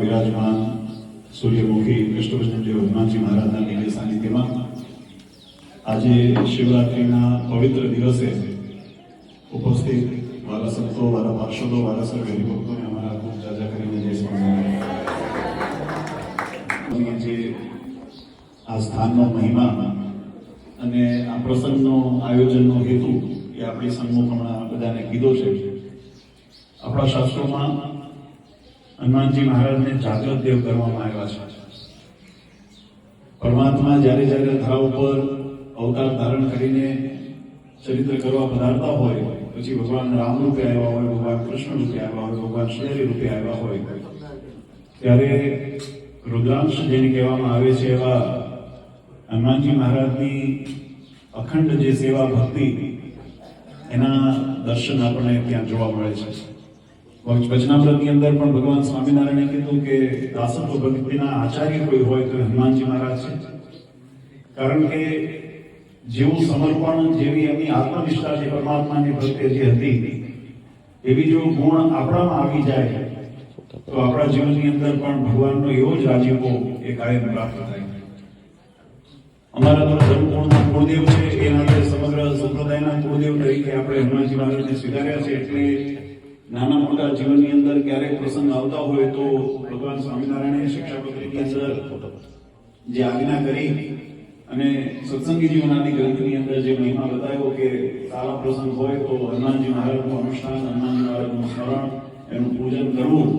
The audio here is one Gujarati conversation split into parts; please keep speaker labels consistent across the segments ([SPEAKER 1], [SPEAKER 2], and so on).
[SPEAKER 1] વિરાજમાન સૂર્યમુખી કૃષ્ણભજનદેવ હનુમાનજી મહારાજના દિવ્ય સાનિધ્યમાં આજે શિવરાત્રિના પવિત્ર દિવસે ઉપસ્થિત વાલા સંતો, વાલા પાર્ષદો, વાલા સર્વ હરિભક્તોને અમારા ખૂબ જાજા કરીને જય સ્વામિનારાયણ. જે આ સ્થાનનો મહિમા અને આ પ્રસંગનો આયોજનનો હેતુ એ આપણી સન્મુખ હમણાં બધાને કીધો છે. આપણા શાસ્ત્રોમાં હનુમાનજી મહારાજને જાગ્રત દેવ કરવામાં આવ્યા છે. પરમાત્મા જ્યારે જ્યારે ધરા ઉપર અવતાર ધારણ કરીને ચરિત્ર કરવા પધારતા હોય, પછી ભગવાન રામ રૂપે આવ્યા હોય, ભગવાન કૃષ્ણ રૂપે આવ્યા હોય, ભગવાન શ્રી રૂપે આવ્યા હોય, ત્યારે રુદ્રાંશ જેને કહેવામાં આવે છે એવા હનુમાનજી મહારાજની અખંડ જે સેવા ભક્તિ એના દર્શન આપણને ત્યાં જોવા મળે છે. વચનામૃતની અંદર પણ ભગવાન સ્વામિનારાયણે કીધું કે દાસત્વ ભક્તિના આચાર્ય કોઈ હોય તો હનુમાનજી મહારાજ છે. કારણ કે જેવું સમર્પણ, જેવી એમની આત્મનિષ્ઠા જે પરમાત્માની પ્રત્યે જે હતી, એવી જો ગુણ આપણામાં આવી જાય તો આપણા જીવનની અંદર પણ ભગવાનનો એવો જ રાજીપો એ કાયમ પ્રાપ્ત થાય. અમારા તો ધર્મકુળના કુળદેવ છે, એના સમગ્ર સંપ્રદાયના કુળદેવ તરીકે આપણે હનુમાનજી મહારાજને સ્વીકાર્યા છે. એટલે નાના મોટા જીવનની અંદર ક્યારેક પ્રસંગ આવતા હોય તો ભગવાન સ્વામિનારાયણે શિક્ષાપત્રીની અંદર જે આજ્ઞા કરી અને સત્સંગી જીવનાની ગ્રંથની અંદર જે મહિમા બતાવ્યો કે સારા પ્રસંગ હોય તો હનુમાનજી મહારાજનું અનુષ્ઠાન, હનુમાનજી મહારાજનું સ્મરણ, એનું પૂજન કરવું,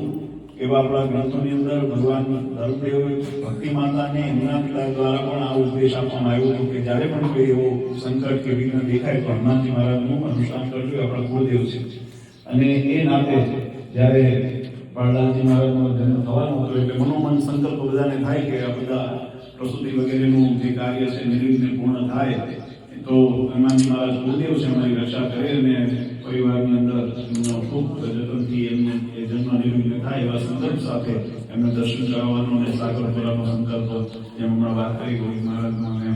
[SPEAKER 1] એવા આપણા ગ્રંથોની અંદર ભગવાન ધર્મદેવ ભક્તિ માતાને એમના પિતા દ્વારા પણ આ ઉપદેશ આપવામાં આવ્યો હતો કે જ્યારે પણ કોઈ એવો સંકટ કે વિઘ્ન દેખાય તો હનુમાનજી મહારાજનું અનુષ્ઠાન કરજો, આપણા કુળદેવ છે. અને એ નાતે જ્યારે બાળલાલજી મહારાજનો જન્મ થવાનો હતો એટલે મનોમન સંકલ્પ બધાને થાય કે આ બધા પ્રસૂતિ વગેરેનું જે કાર્ય છે નિર્વિઘ્ને પૂર્ણ થાય તો હનુમાનજી મહારાજ કુળદેવ છે, અમારી રક્ષા કરે અને પરિવારની અંદર એમનો ખૂબ જતનથી એમને એ જન્મ નિર્વિઘ્ન થાય એવા સંકલ્પ સાથે એમને દર્શન કરાવવાનો અને સાગર પુરાનો સંકલ્પ જેમ હમણાં વાત કરી ગોવિંદ મહારાજનો અને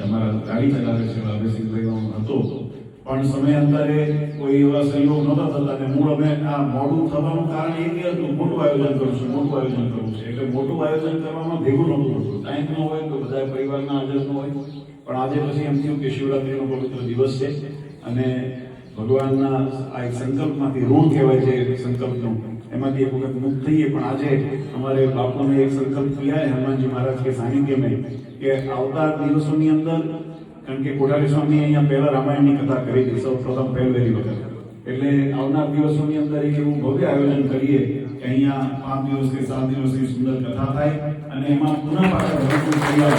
[SPEAKER 1] અમારા ગાડી ચલાવે છે અભયસિંહભાઈનો હતો. પણ સમયાંતરે કોઈ એવા સહયોગ નહોતા થતા અને મૂળ અમે આ મોડું થવાનું કારણ એ કે હતું મોટું આયોજન કરવું છે, મોટું આયોજન કરવું છે. એટલે મોટું આયોજન કરવામાં ભેગું નહોતું થતું. ટાઈમ ન હોય તો બધા પરિવારના હાજર ન હોય. પણ આજે પછી એમ થયું કે શિવરાત્રીનો પવિત્ર દિવસ છે અને ભગવાનના આ એક સંકલ્પમાંથી ઋણ કહેવાય છે, સંકલ્પનું એમાંથી એક વખત મુક્ત થઈએ. પણ આજે અમારે બાપુને એક સંકલ્પ થયા હનુમાનજી મહારાજ કે સાનિધ્ય મેં કે આવતા દિવસોની અંદર, કારણ કે કોઠારી સ્વામી અહીંયા પહેલા રામાયણની કથા કરી હતી સૌ પ્રથમ પહેલી વખત, એટલે આવનાર દિવસોની અંદર એવું ભવ્ય આયોજન કરીએ કે અહીંયા 5 દિવસ કે 7 દિવસની સુંદર કથા થાય અને એમાં પુનઃ પાછા ભરપૂર તૈયાર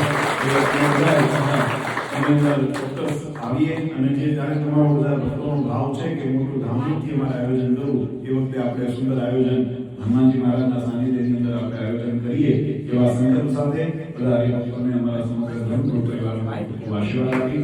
[SPEAKER 1] ચોક્કસ આવીએ. અને જે જ્યારે તમારો બધા ભક્તોનો ભાવ છે કે મોટું ધામધૂમથી અમારે આયોજન કરવું, એ વખતે આપણે સુંદર આયોજન હનુમાનજી મહારાજના સાનિધ્યની અંદર આપણે આયોજન કરીએ એવા સંકલ્પ સાથે બધા હરિભક્તોને અમારા સમગ્ર ધર્મકુળ પરિવારનો આશીર્વાદ આપી